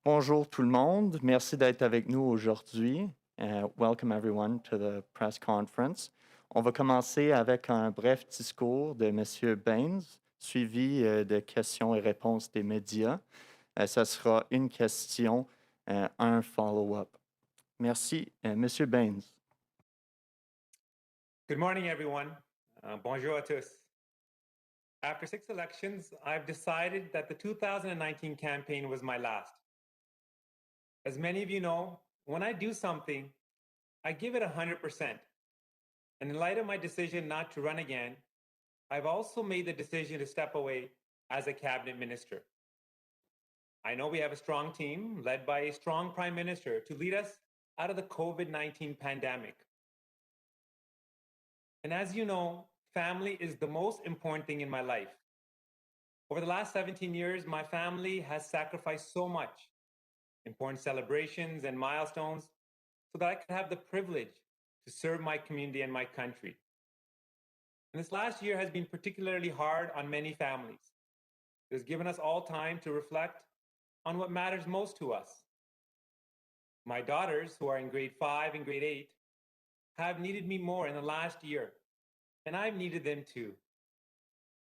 Bonjour tout le monde. Merci d'être avec nous aujourd'hui. Welcome everyone to the press conference. On va commencer avec un bref discours de M. Bains, suivi de questions et réponses des médias. Ça sera une question, un follow-up. Merci. M. Bains. Good morning, everyone. Bonjour à tous. After 6 elections, I've decided that the 2019 campaign was my last. As many of you know, when I do something, I give it 100%. And in light of my decision not to run again, I've also made the decision to step away as a cabinet minister. I know we have a strong team led by a strong prime minister to lead us out of the COVID-19 pandemic. And as you know, family is the most important thing in my life. Over the last 17 years, my family has sacrificed so much, important celebrations and milestones, so that I could have the privilege to serve my community and my country. And this last year has been particularly hard on many families. It has given us all time to reflect on what matters most to us. My daughters, who are in grade 5 and grade 8, have needed me more in the last year, and I've needed them too.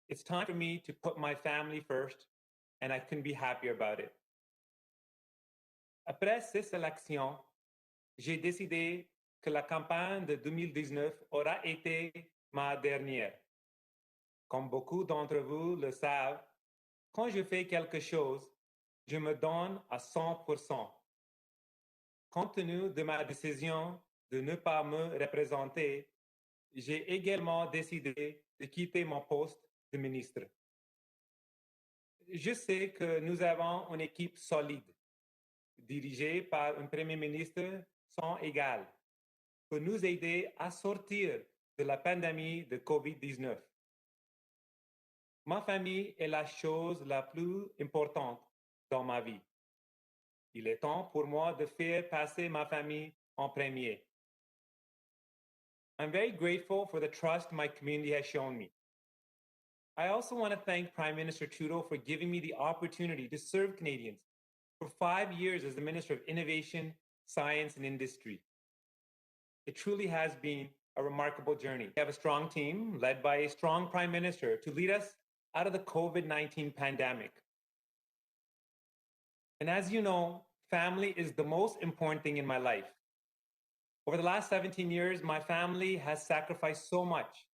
It's time for me to put my family first, and I couldn't be happier about it. Après 6 élections, j'ai décidé que la campagne de 2019 aura été ma dernière. Comme beaucoup d'entre vous le savent, quand je fais quelque chose, je me donne à 100%. Compte tenu de ma décision de ne pas me représenter, j'ai également décidé de quitter mon poste de ministre. Je sais que nous avons une équipe solide, dirigée par un Premier ministre sans égal, pour nous aider à sortir de la pandémie de COVID-19. Ma famille est la chose la plus importante dans ma vie. Il est temps pour moi de faire passer ma famille en premier. I'm very grateful for the trust my community has shown me. I also want to thank Prime Minister Trudeau for giving me the opportunity to serve Canadians for 5 years as the Minister of Innovation, Science and Industry. It truly has been a remarkable journey. We have a strong team led by a strong Prime Minister to lead us out of the COVID-19 pandemic. And as you know, family is the most important thing in my life. Over the last 17 years, my family has sacrificed so much,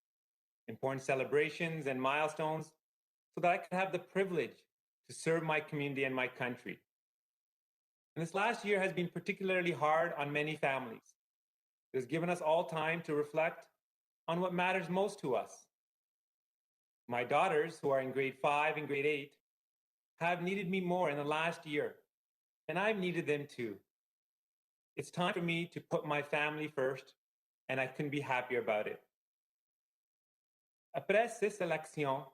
important celebrations and milestones, so that I could have the privilege to serve my community and my country. And this last year has been particularly hard on many families. It has given us all time to reflect on what matters most to us. My daughters, who are in grade 5 and grade 8, have needed me more in the last year, and I've needed them too. It's time for me to put my family first, and I couldn't be happier about it. Après 6 élections,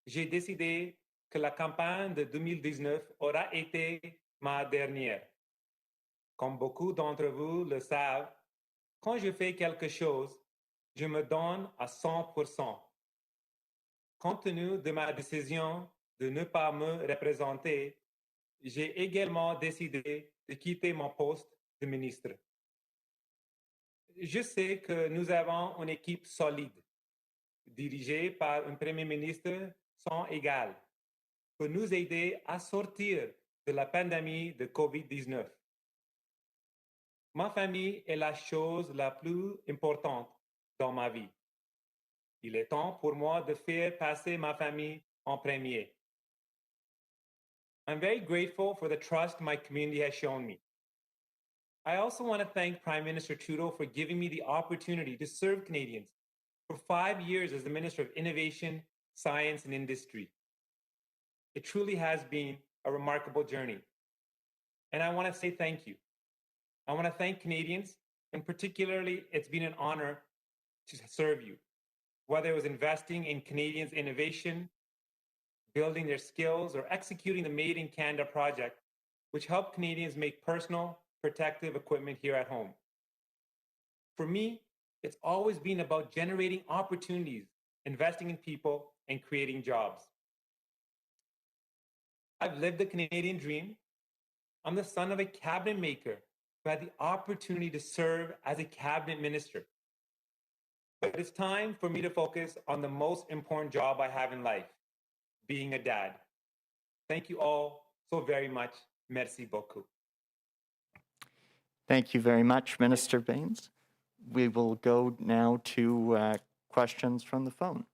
j'ai décidé que la campagne de 2019 aura été ma dernière. Comme beaucoup d'entre vous le savent, quand je fais quelque chose, je me donne à 100%. Compte tenu de ma décision de ne pas me représenter, j'ai également décidé de quitter mon poste de ministre. Je sais que nous avons une équipe solide, dirigée par un Premier ministre sans égal, pour nous aider à sortir de la pandémie de COVID-19. Ma famille est la chose la plus importante dans ma vie. Il est temps pour moi de faire passer ma famille en premier. I'm very grateful for the trust my community has shown me. I also want to thank Prime Minister Trudeau for giving me the opportunity to serve Canadians for 5 years as the Minister of Innovation, Science and Industry. It truly has been a remarkable journey. And I want to say thank you. I want to thank Canadians, and particularly it's been an honor to serve you, whether it was investing in Canadians' innovation, building their skills, or executing the Made in Canada project, which helped Canadians make personal protective equipment here at home. For me, it's always been about generating opportunities, investing in people, and creating jobs. I've lived the Canadian dream, I'm the son of a cabinet maker who had the opportunity to serve as a cabinet minister. But it's time for me to focus on the most important job I have in life, being a dad. Thank you all so very much. Merci beaucoup. Thank you very much, Minister Bains. We will go now to questions from the phone.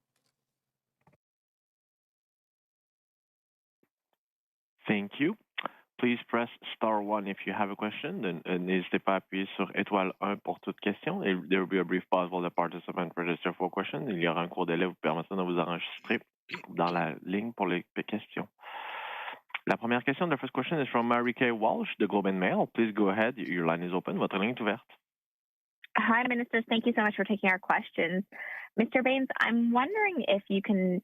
Thank you. Please press star 1 if you have a question. N'hésitez pas à appuyer sur étoile 1 pour toute question. And there will be a brief pause while the participant register for a question. Il y aura un court délai vous permettant de vous enregistrer dans la ligne pour les questions. La première question, the first question is from Mary Kay Walsh, the Globe and Mail. Please go ahead. Your line is open. Votre ligne est ouverte. Hi, Ministers. Thank you so much for taking our questions. Mr. Bains, I'm wondering if you can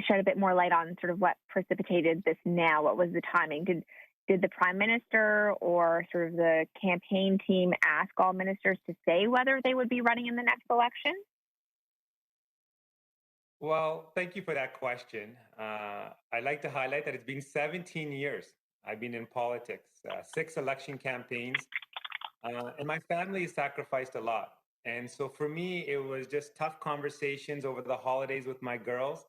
shed a bit more light on sort of what precipitated this now. What was the timing? Did the Prime Minister or sort of the campaign team ask all ministers to say whether they would be running in the next election? Well, thank you for that question. I'd like to highlight that it's been 17 years I've been in politics, 6 election campaigns, and my family has sacrificed a lot. And so for me, it was just tough conversations over the holidays with my girls.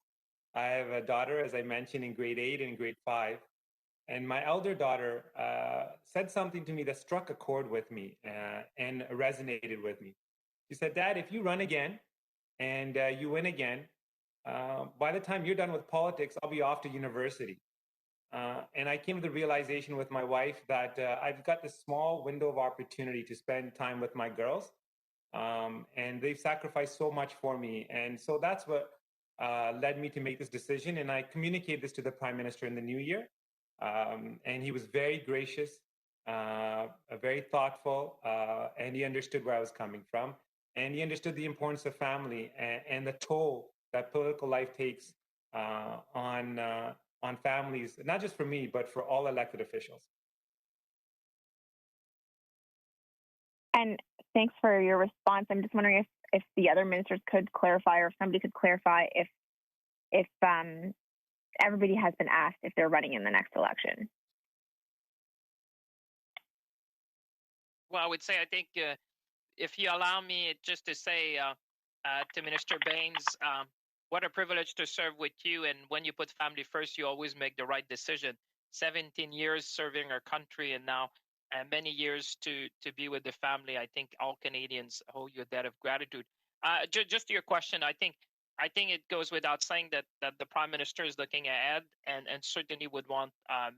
I have a daughter, as I mentioned, in grade 8 and grade 5. And my elder daughter said something to me that struck a chord with me and resonated with me. She said, Dad, if you run again and you win again, by the time you're done with politics, I'll be off to university. And I came to the realization with my wife that I've got this small window of opportunity to spend time with my girls. And they've sacrificed so much for me. And so that's what led me to make this decision. And I communicated this to the Prime Minister in the new year. And he was very gracious, very thoughtful, and he understood where I was coming from. And he understood the importance of family and the toll that political life takes on families, not just for me, but for all elected officials. And thanks for your response. I'm just wondering if the other ministers could clarify, or if somebody could clarify if everybody has been asked if they're running in the next election. Well, I would say, I think if you allow me just to say to Minister Bains, what a privilege to serve with you. And when you put family first, you always make the right decision. 17 years serving our country, and now many years to be with the family. I think all Canadians owe you a debt of gratitude. Just to your question, I think it goes without saying that the Prime Minister is looking ahead and certainly would want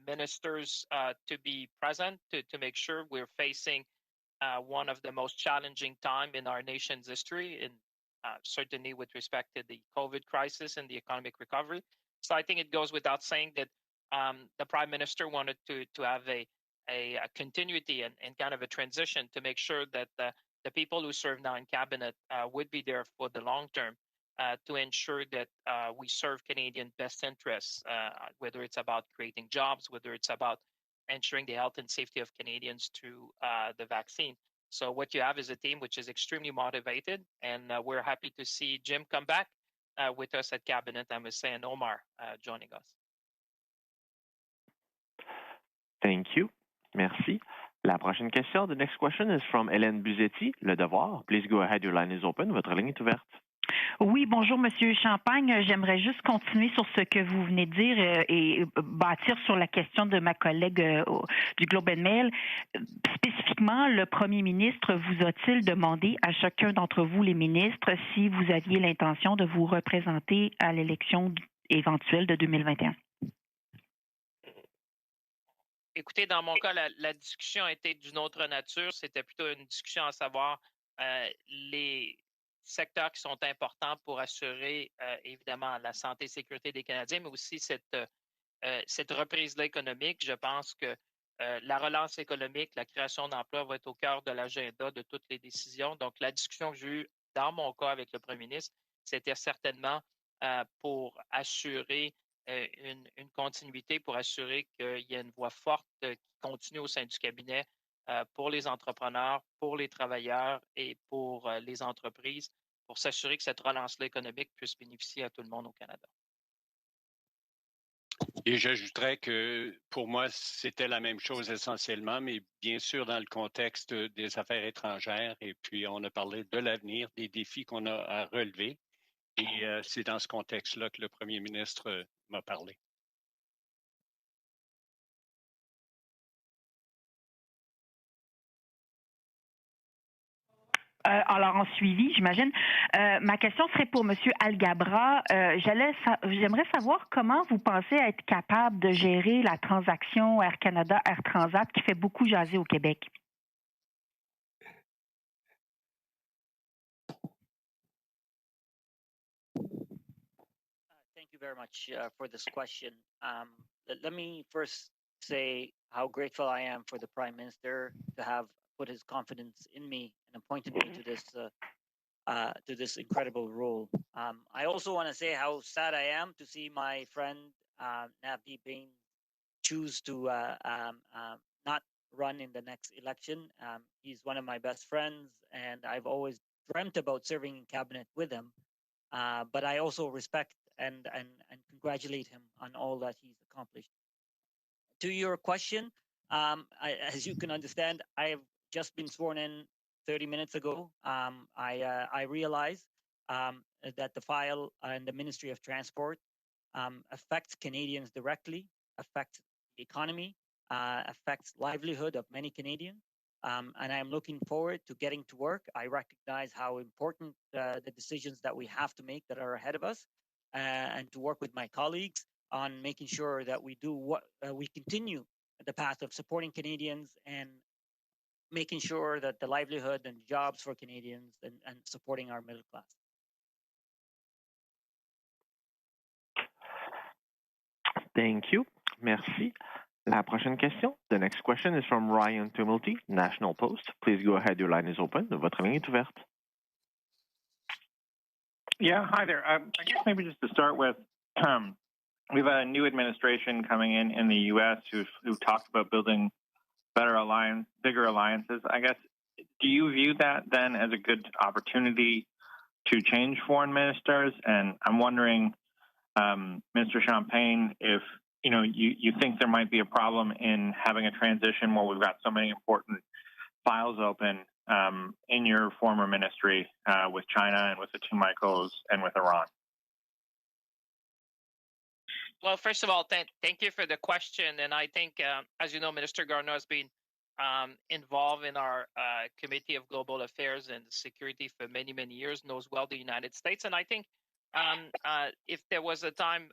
ministers to be present to make sure we're facing one of the most challenging time in our nation's history, in certainly with respect to the COVID crisis and the economic recovery. So I think it goes without saying that the Prime Minister wanted to have a continuity and kind of a transition to make sure that the people who serve now in cabinet would be there for the long term to ensure that we serve Canadian best interests, whether it's about creating jobs, whether it's about ensuring the health and safety of Canadians through the vaccine. So what you have is a team which is extremely motivated, and we're happy to see Jim come back with us at cabinet, I must say, and Omar joining us. Thank you. Merci. La prochaine question, the next question is from Hélène Buzetti, Le Devoir. Please go ahead, your line is open. Votre ligne est ouverte. Oui, bonjour, Monsieur Champagne. J'aimerais juste continuer sur ce que vous venez de dire et bâtir sur la question de ma collègue du Globe and Mail. Spécifiquement, le premier ministre vous a-t-il demandé à chacun d'entre vous, les ministres, si vous aviez l'intention de vous représenter à l'élection éventuelle de 2021? Écoutez, dans mon cas, la discussion a été d'une autre nature. C'était plutôt une discussion à savoir les secteurs qui sont importants pour assurer évidemment la santé et sécurité des Canadiens, mais aussi cette reprise-là économique. Je pense que la relance économique, la création d'emplois va être au cœur de l'agenda de toutes les décisions. Donc, la discussion que j'ai eue dans mon cas avec le premier ministre, c'était certainement pour assurer une continuité, pour assurer qu'il y ait une voix forte qui continue au sein du cabinet pour les entrepreneurs, pour les travailleurs et pour les entreprises, pour s'assurer que cette relance-là économique puisse bénéficier à tout le monde au Canada. Et j'ajouterais que pour moi, c'était la même chose essentiellement, mais bien sûr dans le contexte des affaires étrangères. Et puis, on a parlé de l'avenir, des défis qu'on a à relever. Et c'est dans ce contexte-là que le premier ministre m'a parlé. Alors, en suivi, j'imagine. Ma question serait pour M. Alghabra. J'aimerais savoir comment vous pensez être capable de gérer la transaction Air Canada-Air Transat qui fait beaucoup jaser au Québec. Thank you very much for this question. Let me first say how grateful I am for the Prime Minister to have put his confidence in me and appointed me to this incredible role. I also want to say how sad I am to see my friend Navdeep Bains choose to not run in the next election. He's one of my best friends, and I've always dreamt about serving in cabinet with him. But I also respect and congratulate him on all that he's accomplished. To your question, as you can understand, I have just been sworn in 30 minutes ago. I realize that the file in the Ministry of Transport affects Canadians directly, affects the economy, affects livelihood of many Canadians. And I'm looking forward to getting to work. I recognize how important the decisions that we have to make that are ahead of us, and to work with my colleagues on making sure that we do what we continue the path of supporting Canadians and making sure that the livelihood and jobs for Canadians and supporting our middle class. Thank you. Merci. La prochaine question. The next question is from Ryan Tumulty, National Post. Please go ahead. Your line is open. Votre ligne est ouverte. Yeah, hi there. I guess maybe just to start with, we have a new administration coming in the U.S. who've talked about building bigger alliances. I guess, do you view that then as a good opportunity to change foreign ministers? And I'm wondering, Mr. Champagne, if you think there might be a problem in having a transition where we've got so many important files open in your former ministry with China and with the two Michaels and with Iran? Well, first of all, thank you for the question. And I think, as you know, Minister Garneau has been involved in our Committee of Global Affairs and Security for many, many years, knows well the United States. And I think if there was a time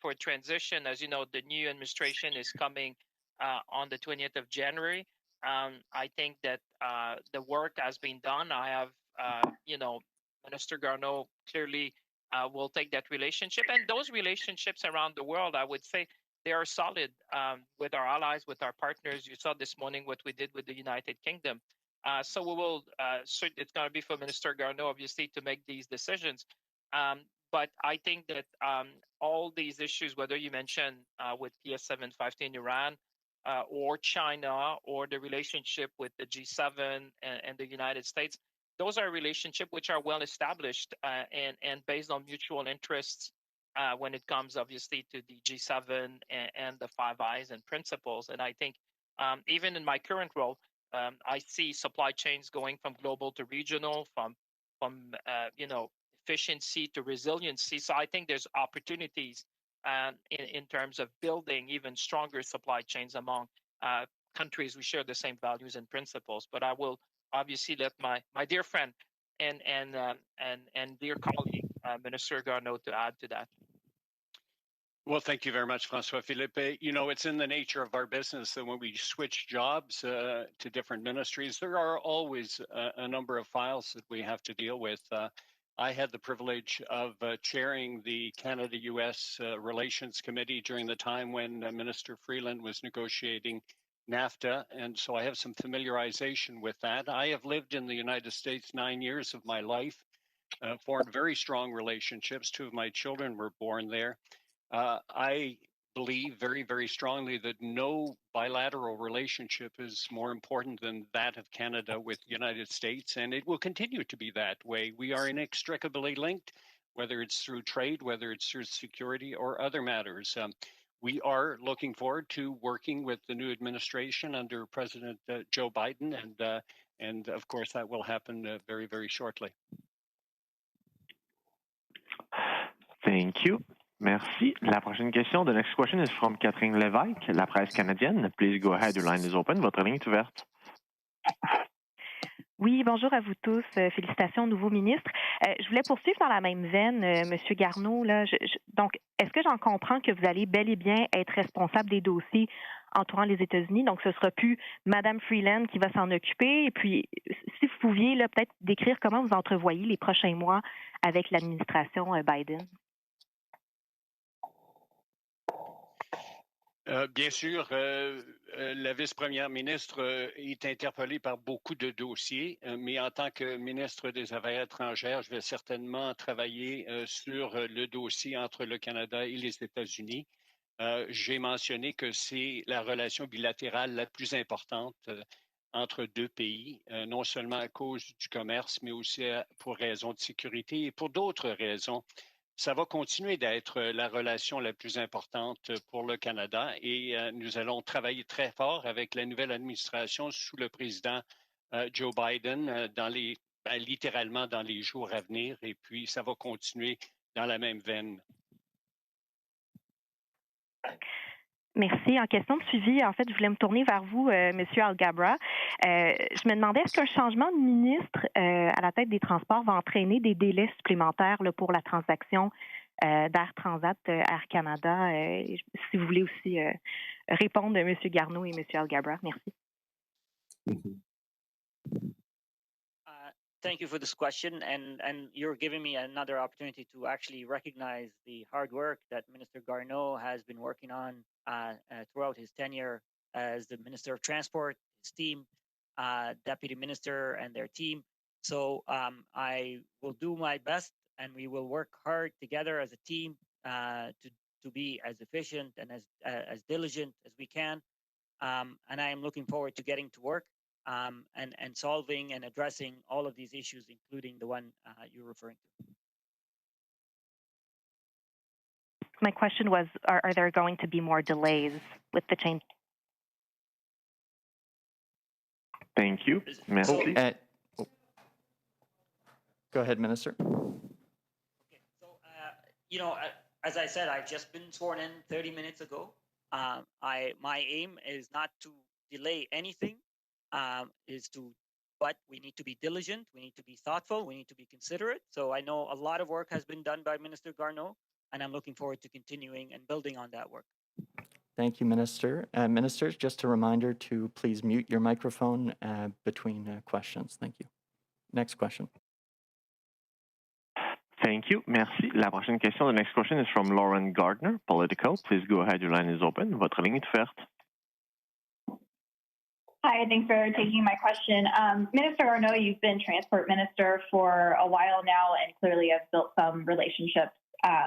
for transition, as you know, the new administration is coming on the 20th of January. I think that the work has been done. I have, Minister Garneau clearly will take that relationship. And those relationships around the world, I would say, they are solid with our allies, with our partners. You saw this morning what we did with the United Kingdom. So we will, it's going to be for Minister Garneau, obviously, to make these decisions. But I think that all these issues, whether you mention with PS750 in Iran or China or the relationship with the G7 and the United States, those are relationships which are well established and based on mutual interests when it comes, obviously, to the G7 and the Five Eyes and principles. And I think even in my current role, I see supply chains going from global to regional, from efficiency to resiliency. So I think there's opportunities in terms of building even stronger supply chains among countries we share the same values and principles. But I will obviously let my dear friend and dear colleague, Minister Garneau, to add to that. Well, thank you very much, François-Philippe. It's in the nature of our business that when we switch jobs to different ministries, there are always a number of files that we have to deal with. I had the privilege of chairing the Canada-U.S. Relations Committee during the time when Minister Freeland was negotiating NAFTA, and so I have some familiarization with that. I have lived in the United States 9 years of my life, formed very strong relationships. 2 of my children were born there. I believe very, very strongly that no bilateral relationship is more important than that of Canada with the United States, and it will continue to be that way. We are inextricably linked. whether it's through trade, whether it's through security or other matters. We are looking forward to working with the new administration under President Joe Biden, and of course that will happen very, very shortly. Thank you. Merci. La prochaine question, the next question is from Catherine Lévesque, La Presse canadienne. Please go ahead, your line is open. Votre ligne est ouverte. Oui, bonjour à vous tous. Félicitations au nouveau ministre. Je voulais poursuivre dans la même veine, Monsieur Garneau. Là, donc, est-ce que j'en comprends que vous allez bel et bien être responsable des dossiers entourant les États-Unis? Donc, ce ne sera plus Madame Freeland qui va s'en occuper. Et puis, si vous pouviez là, peut-être décrire comment vous entrevoyez les prochains mois avec l'administration Biden. Bien sûr, la vice-première ministre est interpellée par beaucoup de dossiers, mais en tant que ministre des Affaires étrangères, je vais certainement travailler sur le dossier entre le Canada et les États-Unis. J'ai mentionné que c'est la relation bilatérale la plus importante entre deux pays, non seulement à cause du commerce, mais aussi pour raisons de sécurité et pour d'autres raisons. Ça va continuer d'être la relation la plus importante pour le Canada et nous allons travailler très fort avec la nouvelle administration sous le président Joe Biden littéralement dans les jours à venir et puis ça va continuer dans la même veine. Merci. En question de suivi, en fait, je voulais me tourner vers vous, Monsieur Alghabra. Je me demandais, est-ce qu'un changement de ministre à la tête des Transports va entraîner des délais supplémentaires là, pour la transaction d'Air Transat, Air Canada? Si vous voulez aussi répondre, Monsieur Garneau et Monsieur Alghabra. Merci. Thank you for this question, and you're giving me another opportunity to actually recognize the hard work that Minister Garneau has been working on throughout his tenure as the Minister of Transport, his team, Deputy Minister, and their team. So I will do my best, and we will work hard together as a team to be as efficient and as diligent as we can. And I am looking forward to getting to work. And solving and addressing all of these issues, including the one you're referring to. My question was, are there going to be more delays with the change? Thank you. Merci. Go ahead, Minister. Okay, so, you know, as I said, I've just been sworn in 30 minutes ago. My aim is not to delay anything. But we need to be diligent, we need to be thoughtful, we need to be considerate. So I know a lot of work has been done by Minister Garneau, and I'm looking forward to continuing and building on that work. Thank you, Minister. Ministers, just a reminder to please mute your microphone between questions. Thank you. Next question. Thank you. Merci. La prochaine question, the next question is from Lauren Gardner, Politico. Please go ahead, your line is open. Votre ligne est ouverte. Hi, thanks for taking my question. Minister Garneau, you've been Transport Minister for a while now and clearly have built some relationships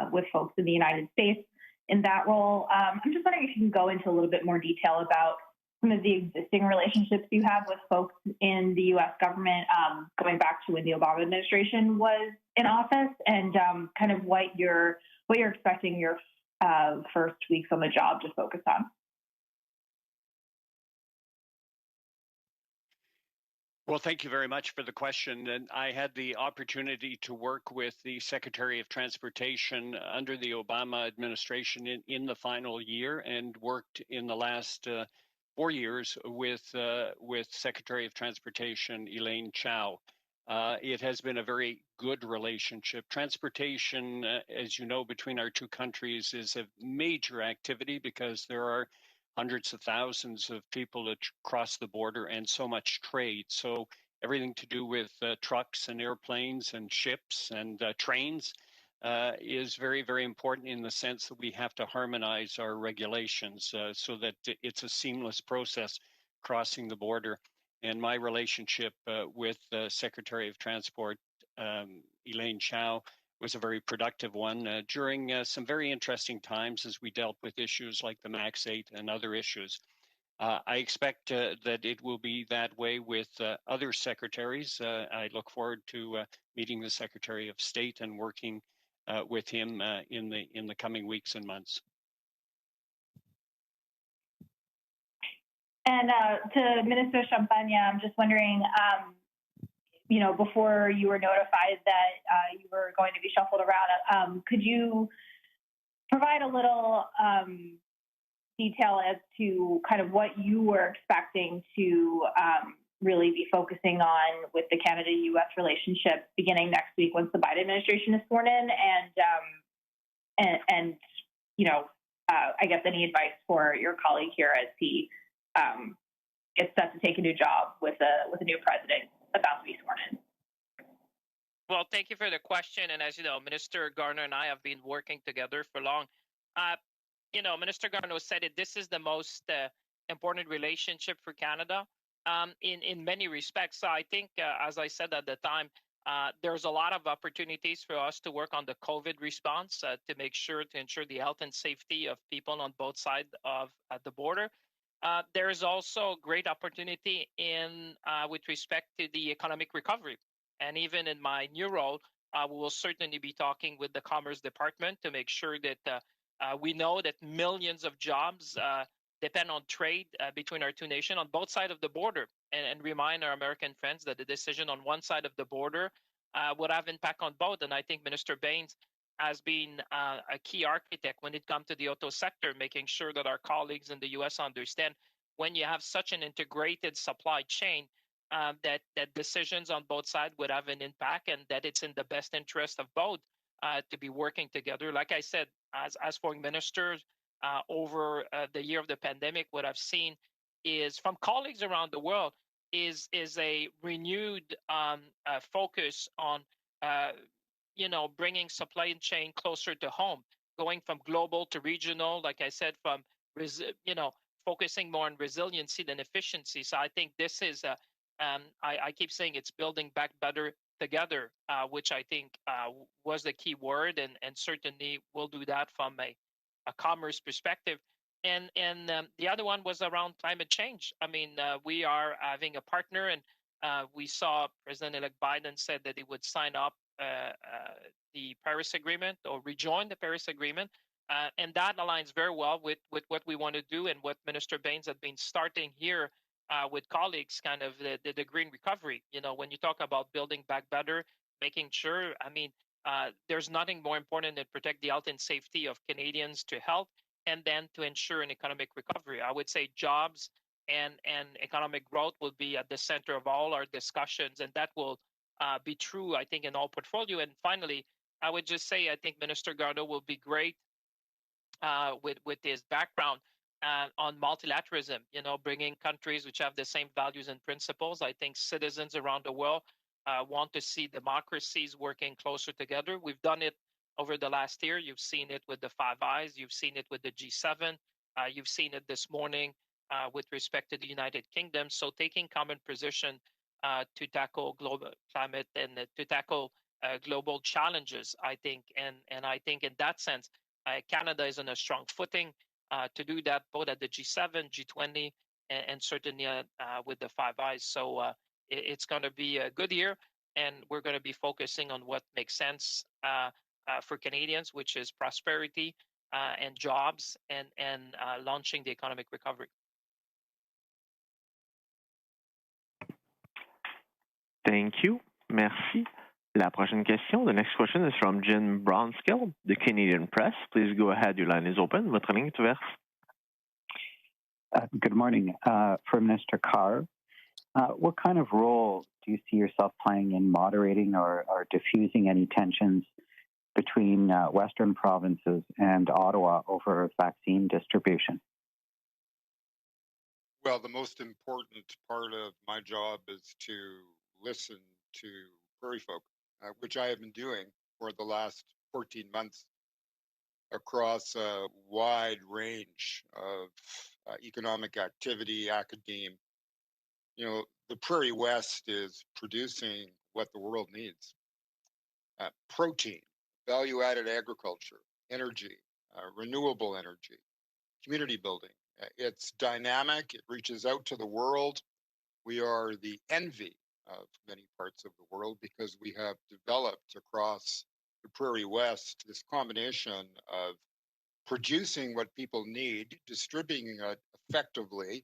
with folks in the United States in that role. I'm just wondering if you can go into a little bit more detail about some of the existing relationships you have with folks in the U.S. government going back to when the Obama administration was in office and kind of what you're expecting your first weeks on the job to focus on. Well, thank you very much for the question. And I had the opportunity to work with the Secretary of Transportation under the Obama administration in the final year and worked in the last 4 years with Secretary of Transportation Elaine Chao. It has been a very good relationship. Transportation, as you know, between our two countries is a major activity because there are hundreds of thousands of people that cross the border and so much trade. So everything to do with trucks and airplanes and ships and trains is very, very important in the sense that we have to harmonize our regulations so that it's a seamless process crossing the border. And my relationship with Secretary of Transport Elaine Chao was a very productive one during some very interesting times as we dealt with issues like the MAX 8 and other issues. I expect that it will be that way with other secretaries. I look forward to meeting the Secretary of State and working with him in the coming weeks and months. And to Minister Champagne, I'm just wondering, before you were notified that you were going to be shuffled around, could you provide a little detail as to kind of what you were expecting to really be focusing on with the Canada-U.S. relationship beginning next week once the Biden administration is sworn in, and I guess any advice for your colleague here as he gets set to take a new job with a new president about to be sworn in. Well, thank you for the question. And as you know, Minister Garneau and I have been working together for long. Minister Garneau said it. This is the most important relationship for Canada in many respects. So I think, as I said at the time, there's a lot of opportunities for us to work on the COVID response to ensure the health and safety of people on both sides of the border. There is also great opportunity with respect to the economic recovery. And even in my new role, we will certainly be talking with the Commerce Department to make sure that we know that millions of jobs depend on trade between our two nations on both sides of the border, and remind our American friends that the decision on one side of the border would have impact on both. And I think Minister Bains has been a key architect when it comes to the auto sector, making sure that our colleagues in the U.S. understand when you have such an integrated supply chain, that decisions on both sides would have an impact, and that it's in the best interest of both to be working together. Like I said, as foreign ministers over the year of the pandemic, what I've seen is from colleagues around the world is a renewed focus on bringing supply chain closer to home, going from global to regional. Like I said, from focusing more on resiliency than efficiency. So I think this is I keep saying it's building back better together, which I think was the key word, and certainly we'll do that from a commerce perspective. And the other one was around climate change. I mean, we are having a partner, and we saw President-elect Biden said that he would sign up the Paris Agreement or rejoin the Paris Agreement. And that aligns very well with what we want to do, and what Minister Bains had been starting here with colleagues, kind of the green recovery. When you talk about building back better, making sure, there's nothing more important than protect the health and safety of Canadians to health, and then to ensure an economic recovery. I would say jobs and economic growth will be at the center of all our discussions, and that will be true, I think, in all portfolio. And finally, I would just say I think Minister Garneau will be great with his background on multilateralism, bringing countries which have the same values and principles. I think citizens around the world want to see democracies working closer together. We've done it over the last year. You've seen it with the Five Eyes. You've seen it with the G7. You've seen it this morning with respect to the United Kingdom. So taking common position to tackle global climate and to tackle global challenges, I think. And I think in that sense, Canada is on a strong footing to do that, both at the G7, G20, and certainly with the Five Eyes. So it's going to be a good year, and we're going to be focusing on what makes sense for Canadians, which is prosperity and jobs, and launching the economic recovery. Thank you. Merci. La prochaine question. The next question is from Jim Brownskill, the Canadian Press. Please go ahead. Your line is open. Votre ligne est ouverte. Good morning. For Minister Carr, what kind of role do you see yourself playing in moderating or diffusing any tensions between Western provinces and Ottawa over vaccine distribution? Well, the most important part of my job is to listen to Prairie folk, which I have been doing for the last 14 months across a wide range of economic activity, academia. The Prairie West is producing what the world needs. Protein, value-added agriculture, energy, renewable energy, community building. It's dynamic. It reaches out to the world. We are the envy of many parts of the world because we have developed across the Prairie West, this combination of producing what people need, distributing it effectively,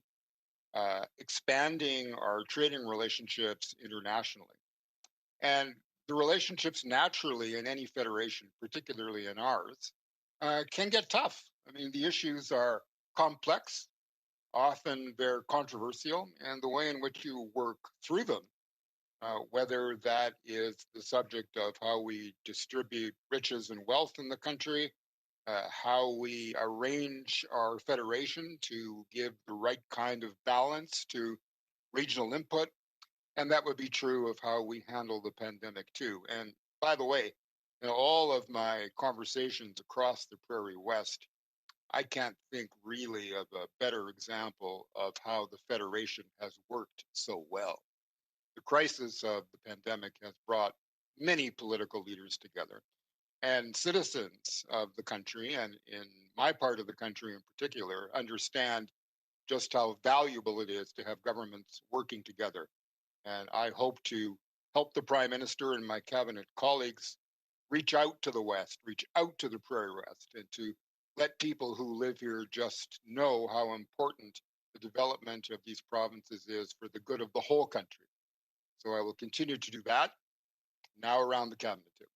expanding our trading relationships internationally. And the relationships naturally in any federation, particularly in ours, can get tough. I mean, the issues are complex, often they're controversial, and the way in which you work through them, whether that is the subject of how we distribute riches and wealth in the country, how we arrange our federation to give the right kind of balance to regional input. And that would be true of how we handle the pandemic too. And by the way, in all of my conversations across the Prairie West, I can't think really of a better example of how the Federation has worked so well. The crisis of the pandemic has brought many political leaders together and citizens of the country, and in my part of the country in particular, understand just how valuable it is to have governments working together. And I hope to help the Prime Minister and my cabinet colleagues reach out to the West, reach out to the Prairie West, and to let people who live here just know how important the development of these provinces is for the good of the whole country. So I will continue to do that now around the cabinet table.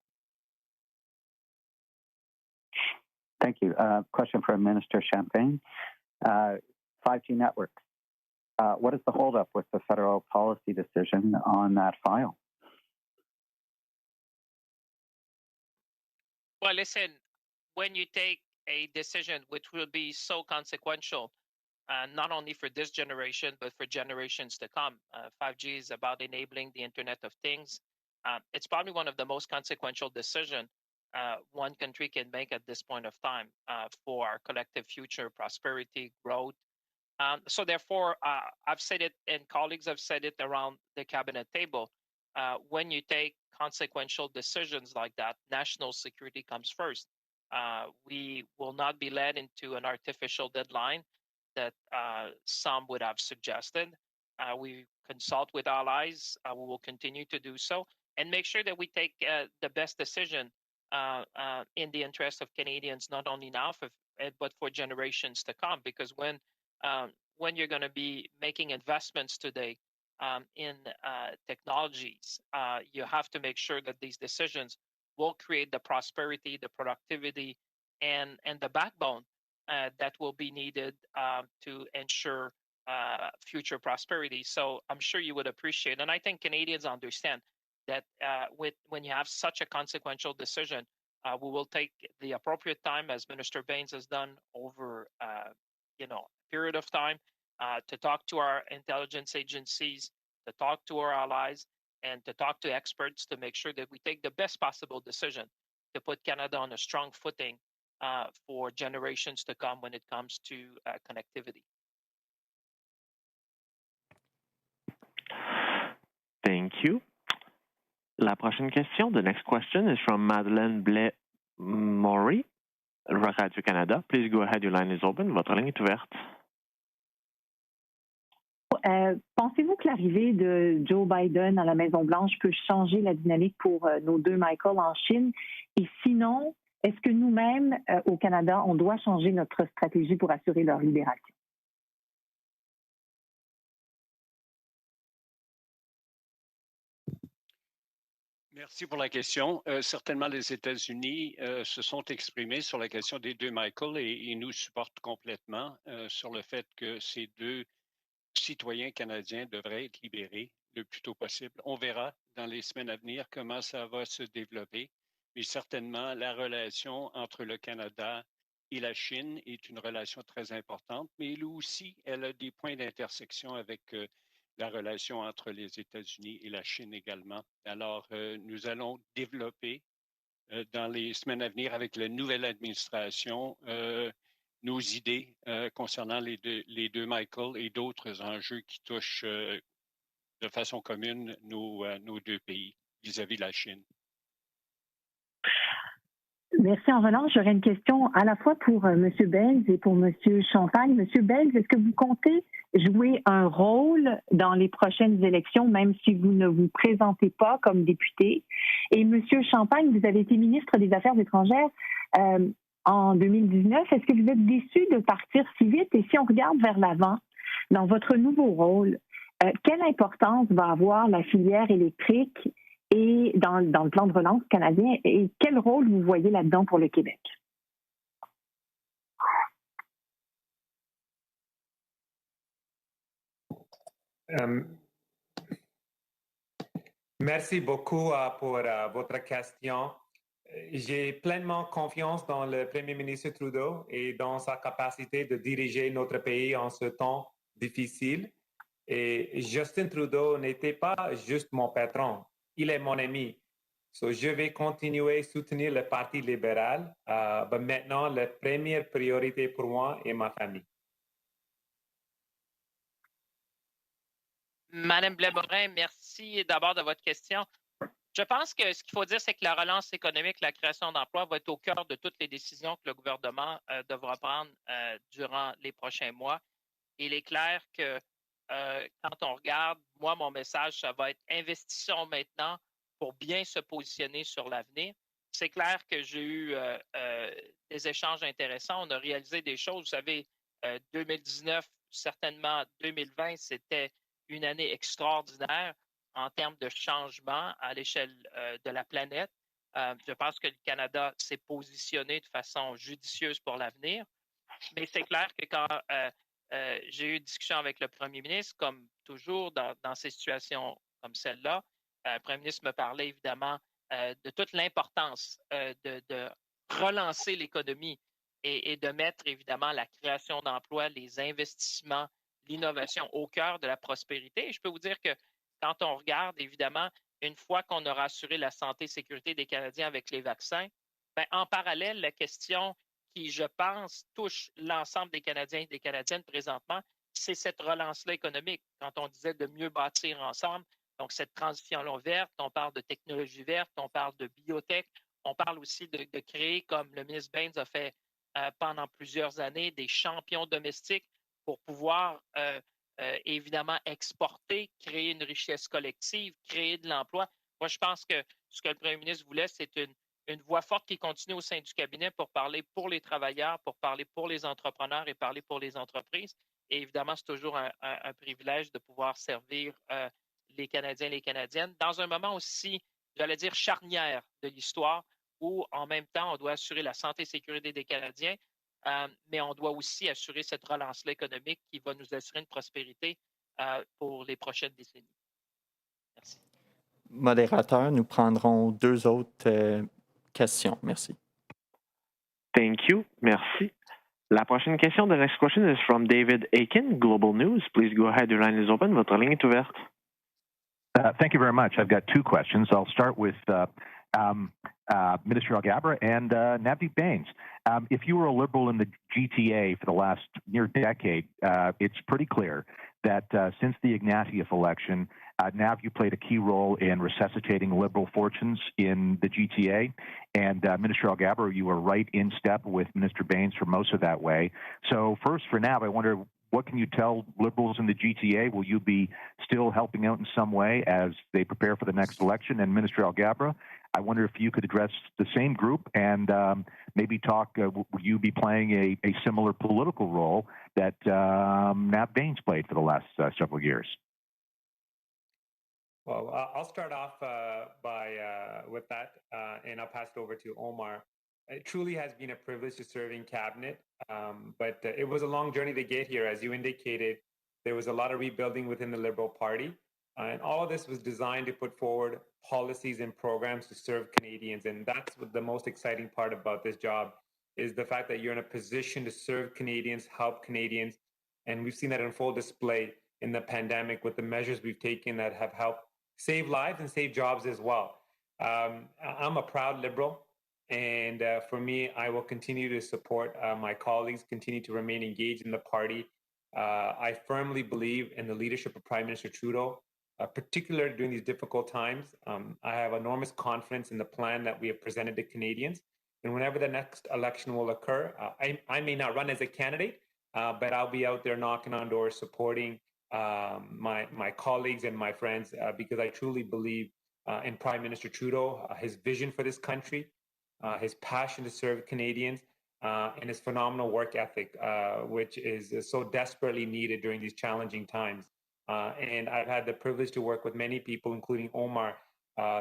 Thank you. Question for Minister Champagne. 5G networks. What is the holdup with the federal policy decision on that file? Well, listen, when you take a decision which will be so consequential, not only for this generation, but for generations to come, 5G is about enabling the Internet of Things. It's probably one of the most consequential decisions one country can make at this point of time for our collective future, prosperity, growth. So therefore, I've said it, and colleagues have said it around the cabinet table. When you take consequential decisions like that, national security comes first. We will not be led into an artificial deadline that some would have suggested. We consult with allies. We will continue to do so and make sure that we take the best decision in the interest of Canadians, not only now, but for generations to come. Because when you're going to be making investments today in technologies, you have to make sure that these decisions will create the prosperity, the productivity, and the backbone that will be needed to ensure future prosperity. So I'm sure you would appreciate, and I think Canadians understand that when you have such a consequential decision, we will take the appropriate time, as Minister Bains has done over a period of time, to talk to our intelligence agencies, to talk to our allies, and to talk to experts to make sure that we take the best possible decision to put Canada on a strong footing for generations to come when it comes to connectivity. Thank you. La prochaine question, the next question is from Madeleine Blais-Maury, Radio-Canada. Please go ahead, your line is open. Votre ligne est ouverte. Pensez-vous que l'arrivée de Joe Biden à la Maison-Blanche peut changer la dynamique pour nos deux Michael en Chine? Et sinon, est-ce que nous-mêmes, au Canada, on doit changer notre stratégie pour assurer leur libération? Merci pour la question. Certainement, les États-Unis se sont exprimés sur la question des deux Michael et ils nous supportent complètement sur le fait que ces deux citoyens canadiens devraient être libérés le plus tôt possible. On verra dans les semaines à venir comment ça va se développer, mais certainement la relation entre le Canada et la Chine est une relation très importante, mais elle aussi, elle a des points d'intersection avec la relation entre les États-Unis et la Chine également. Alors, nous allons développer dans les semaines à venir avec la nouvelle administration nos idées concernant les deux Michael et d'autres enjeux qui touchent de façon commune nos deux pays vis-à-vis de la Chine. Merci. En relance, j'aurais une question à la fois pour M. Bains et pour M. Champagne. M. Bains, est-ce que vous comptez jouer un rôle dans les prochaines élections, même si vous ne vous présentez pas comme député? Et M. Champagne, vous avez été ministre des Affaires étrangères en 2019. Est-ce que vous êtes déçu de partir si vite? Et si on regarde vers l'avant, dans votre nouveau rôle, quelle importance va avoir la filière électrique et dans le plan de relance canadien, et quel rôle vous voyez là-dedans pour le Québec? Merci beaucoup pour votre question. J'ai pleinement confiance dans le Premier ministre Trudeau et dans sa capacité de diriger notre pays en ce temps difficile. Et Justin Trudeau n'était pas juste mon patron, il est mon ami. So, je vais continuer à soutenir le Parti libéral. Mais maintenant, la première priorité pour moi est ma famille. Madame Blais-Morin, merci d'abord de votre question. Je pense que ce qu'il faut dire, c'est que la relance économique, la création d'emplois va être au cœur de toutes les décisions que le gouvernement devra prendre durant les prochains mois. Il est clair que quand on regarde, moi, mon message, ça va être investissons maintenant pour bien se positionner sur l'avenir. C'est clair que j'ai eu des échanges intéressants. On a réalisé des choses. Vous savez, 2019, certainement 2020, c'était une année extraordinaire en termes de changement à l'échelle de la planète. Je pense que le Canada s'est positionné de façon judicieuse pour l'avenir. Mais c'est clair que quand j'ai eu une discussion avec le premier ministre, comme toujours dans ces situations comme celle-là, le premier ministre me parlait évidemment de toute l'importance de relancer l'économie et de mettre évidemment la création d'emplois, les investissements, l'innovation au cœur de la prospérité. Et je peux vous dire que quand on regarde, évidemment, une fois qu'on aura assuré la santé et sécurité des Canadiens avec les vaccins, ben, en parallèle, la question qui, je pense, touche l'ensemble des Canadiens et des Canadiennes présentement, c'est cette relance-là économique. Quand on disait de mieux bâtir ensemble, donc cette transition-là verte, on parle de technologie verte, on parle de biotech, on parle aussi de créer, comme le ministre Bains a fait pendant plusieurs années, des champions domestiques pour pouvoir évidemment exporter, créer une richesse collective, créer de l'emploi. Moi, je pense que ce que le premier ministre voulait, c'est une voix forte qui continue au sein du cabinet pour parler pour les travailleurs, pour parler pour les entrepreneurs et parler pour les entreprises. Et évidemment, c'est toujours un privilège de pouvoir servir les Canadiens et les Canadiennes dans un moment aussi, j'allais dire, charnière de l'histoire où, en même temps, on doit assurer la santé et sécurité des Canadiens, mais on doit aussi assurer cette relance-là économique qui va nous assurer une prospérité pour les prochaines décennies. Merci. Modérateur, nous prendrons deux autres questions. Merci. Thank you. Merci. La prochaine question, the next question is from David Aiken, Global News. Please go ahead. Your line is open. Votre ligne est ouverte. Thank you very much. I've got two questions. I'll start with Minister Alghabra and Navdeep Bains. If you were a Liberal in the GTA for the last near decade, it's pretty clear that since the Ignatieff election, Nav, you played a key role in resuscitating Liberal fortunes in the GTA. And Minister Alghabra, you were right in step with Minister Bains for most of that way. So first, for Nav, I wonder, what can you tell Liberals in the GTA? Will you be still helping out in some way as they prepare for the next election? And Minister Alghabra, I wonder if you could address the same group and maybe talk, will you be playing a similar political role that Nav Bains played for the last several years? Well, I'll start off with that, and I'll pass it over to Omar. It truly has been a privilege to serve in cabinet, but it was a long journey to get here. As you indicated, there was a lot of rebuilding within the Liberal Party, and all of this was designed to put forward policies and programs to serve Canadians. And that's what the most exciting part about this job is, the fact that you're in a position to serve Canadians, help Canadians. And we've seen that in full display in the pandemic with the measures we've taken that have helped save lives and save jobs as well. I'm a proud Liberal. And for me, I will continue to support my colleagues, continue to remain engaged in the party. I firmly believe in the leadership of Prime Minister Trudeau, particularly during these difficult times. I have enormous confidence in the plan that we have presented to Canadians. And whenever the next election will occur, I may not run as a candidate, but I'll be out there knocking on doors, supporting my colleagues and my friends, because I truly believe in Prime Minister Trudeau, his vision for this country, his passion to serve Canadians, and his phenomenal work ethic, which is so desperately needed during these challenging times. And I've had the privilege to work with many people, including Omar,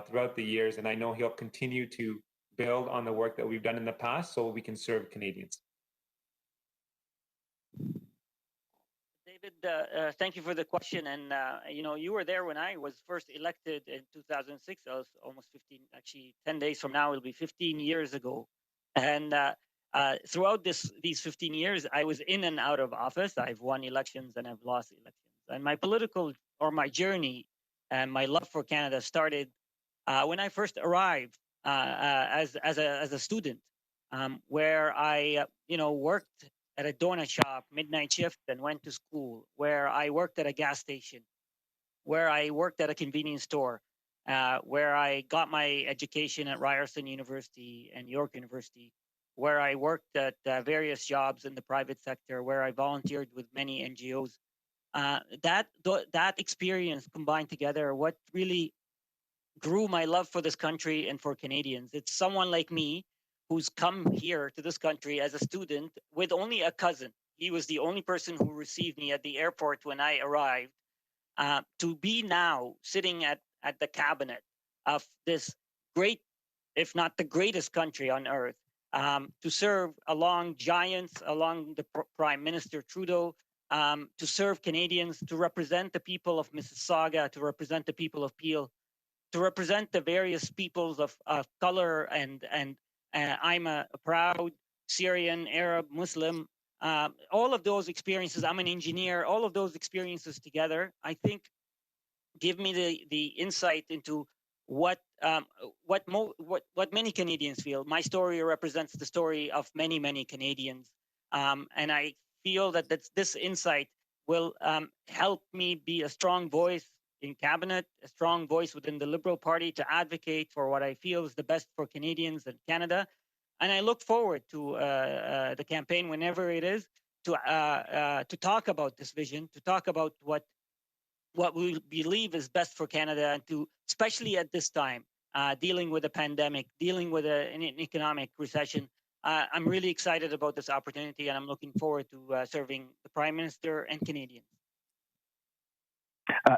throughout the years, and I know he'll continue to build on the work that we've done in the past so we can serve Canadians. David, thank you for the question. And, you were there when I was first elected in 2006. I was almost 15, actually 10 days from now, it'll be 15 years ago. And throughout these 15 years, I was in and out of office. I've won elections and I've lost elections. And my journey and my love for Canada started when I first arrived as a student, where I, worked at a donut shop, midnight shift, and went to school, where I worked at a gas station, where I worked at a convenience store, where I got my education at Ryerson University and York University, where I worked at various jobs in the private sector, where I volunteered with many NGOs. That experience combined together, what really grew my love for this country and for Canadians. It's someone like me who's come here to this country as a student with only a cousin. He was the only person who received me at the airport when I arrived. To be now sitting at the cabinet of this great, if not the greatest country on earth, to serve along giants, along the Prime Minister Trudeau, to serve Canadians, to represent the people of Mississauga, to represent the people of Peel, to represent the various peoples of color, and I'm a proud Syrian, Arab, Muslim. All of those experiences, I'm an engineer, all of those experiences together, I think, give me the insight into what many Canadians feel. My story represents the story of many, many Canadians. And I feel that this insight will help me be a strong voice in cabinet, a strong voice within the Liberal Party to advocate for what I feel is the best for Canadians and Canada. And I look forward to the campaign, whenever it is, to talk about this vision, to talk about what we believe is best for Canada, and to, especially at this time, dealing with a pandemic, dealing with an economic recession. I'm really excited about this opportunity, and I'm looking forward to serving the Prime Minister and Canadians.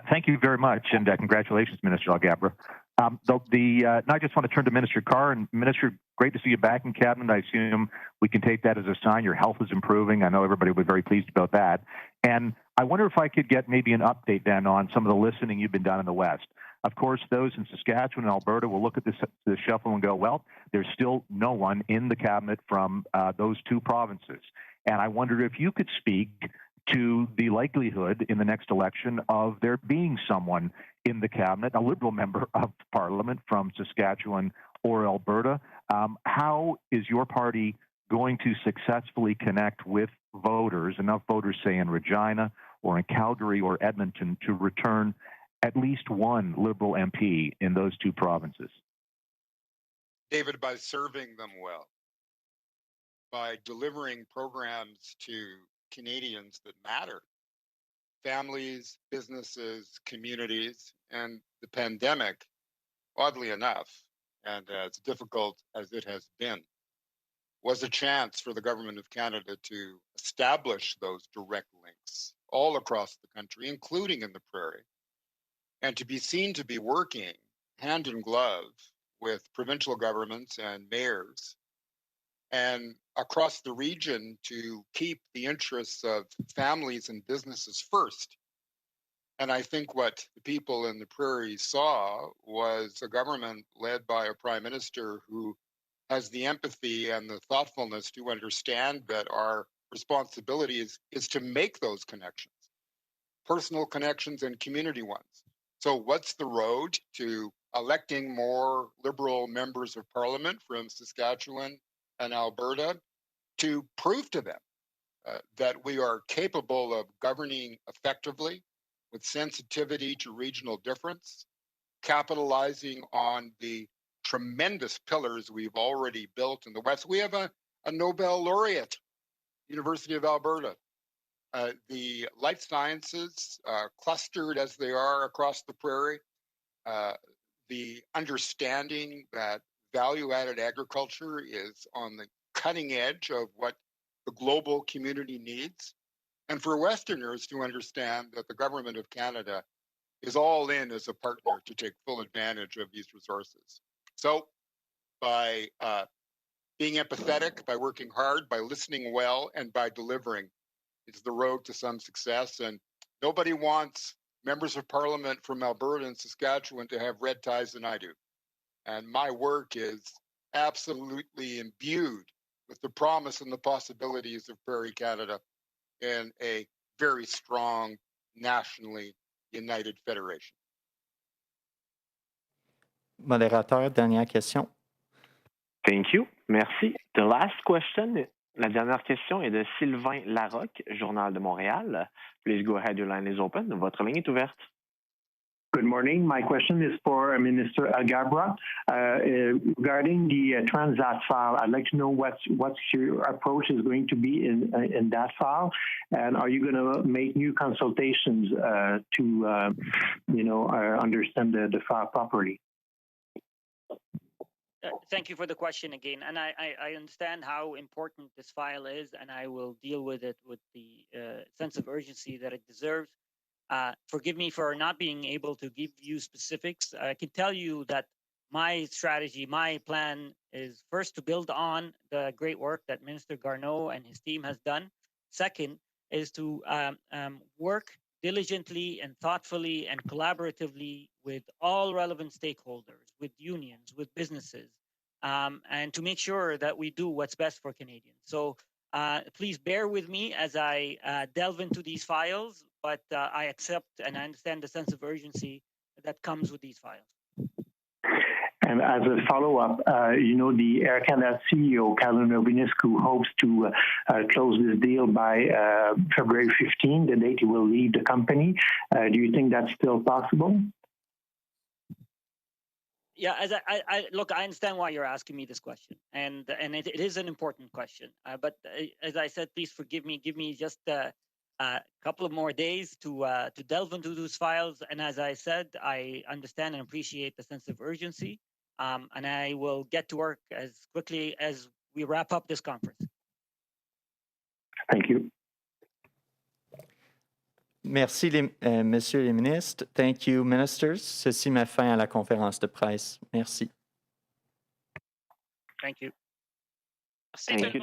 Thank you very much, and congratulations, Minister Alghabra. Now I just want to turn to Minister Carr. And Minister, great to see you back in cabinet. I assume we can take that as a sign your health is improving. I know everybody will be very pleased about that. And I wonder if I could get maybe an update then on some of the listening you've been done in the West. Of course, those in Saskatchewan and Alberta will look at this shuffle and go, well, there's still no one in the cabinet from those two provinces. And I wonder if you could speak to the likelihood in the next election of there being someone in the cabinet, a Liberal member of Parliament from Saskatchewan or Alberta. How is your party going to successfully connect with voters, enough voters, say, in Regina or in Calgary or Edmonton, to return at least one Liberal MP in those two provinces? David, by serving them well, by delivering programs to Canadians that matter, families, businesses, communities. And the pandemic, oddly enough, and as difficult as it has been, was a chance for the government of Canada to establish those direct links all across the country, including in the Prairie, and to be seen to be working hand in glove with provincial governments and mayors and across the region to keep the interests of families and businesses first. And I think what the people in the Prairies saw was a government led by a prime minister who has the empathy and the thoughtfulness to understand that our responsibility is to make those connections, personal connections and community ones. So what's the road to electing more Liberal members of Parliament from Saskatchewan and Alberta, to prove to them that we are capable of governing effectively with sensitivity to regional difference, capitalizing on the tremendous pillars we've already built in the West. We have a Nobel laureate, University of Alberta. The life sciences, clustered as they are across the prairie, the understanding that value-added agriculture is on the cutting edge of what the global community needs, and for Westerners to understand that the government of Canada is all in as a partner to take full advantage of these resources. So by being empathetic, by working hard, by listening well, and by delivering is the road to some success. And nobody wants members of parliament from Alberta and Saskatchewan to have red ties than I do. And my work is absolutely imbued with the promise and the possibilities of Prairie Canada in a very strong, nationally united federation. Modérateur, dernière question. Thank you. Merci. The last question, la dernière question est de Sylvain Larocque, Journal de Montréal. Please go ahead, your line is open. Votre ligne est ouverte. Good morning. My question is for Minister Alghabra. Regarding the Transat file, I'd like to know what's your approach is going to be in that file, and are you going to make new consultations to understand the file properly? Thank you for the question again, and I understand how important this file is, and I will deal with it with the sense of urgency that it deserves. Forgive me for not being able to give you specifics. I can tell you that my strategy, my plan is first to build on the great work that Minister Garneau and his team has done. Second is to work diligently and thoughtfully and collaboratively with all relevant stakeholders, with unions, with businesses, and to make sure that we do what's best for Canadians. So please bear with me as I delve into these files, but I accept and I understand the sense of urgency that comes with these files. And as a follow-up, the Air Canada CEO, Carlo Novinescu, hopes to close this deal by February 15, the date he will leave the company. Do you think that's still possible? Yeah, as I look, I understand why you're asking me this question, and it is an important question. But as I said, please forgive me. Give me just a couple of more days to delve into those files. And as I said, I understand and appreciate the sense of urgency, and I will get to work as quickly as we wrap up this conference. Thank you. Merci, messieurs les ministres. Thank you, ministers. Ceci met fin à la conférence de presse. Merci. Thank you. Thank you.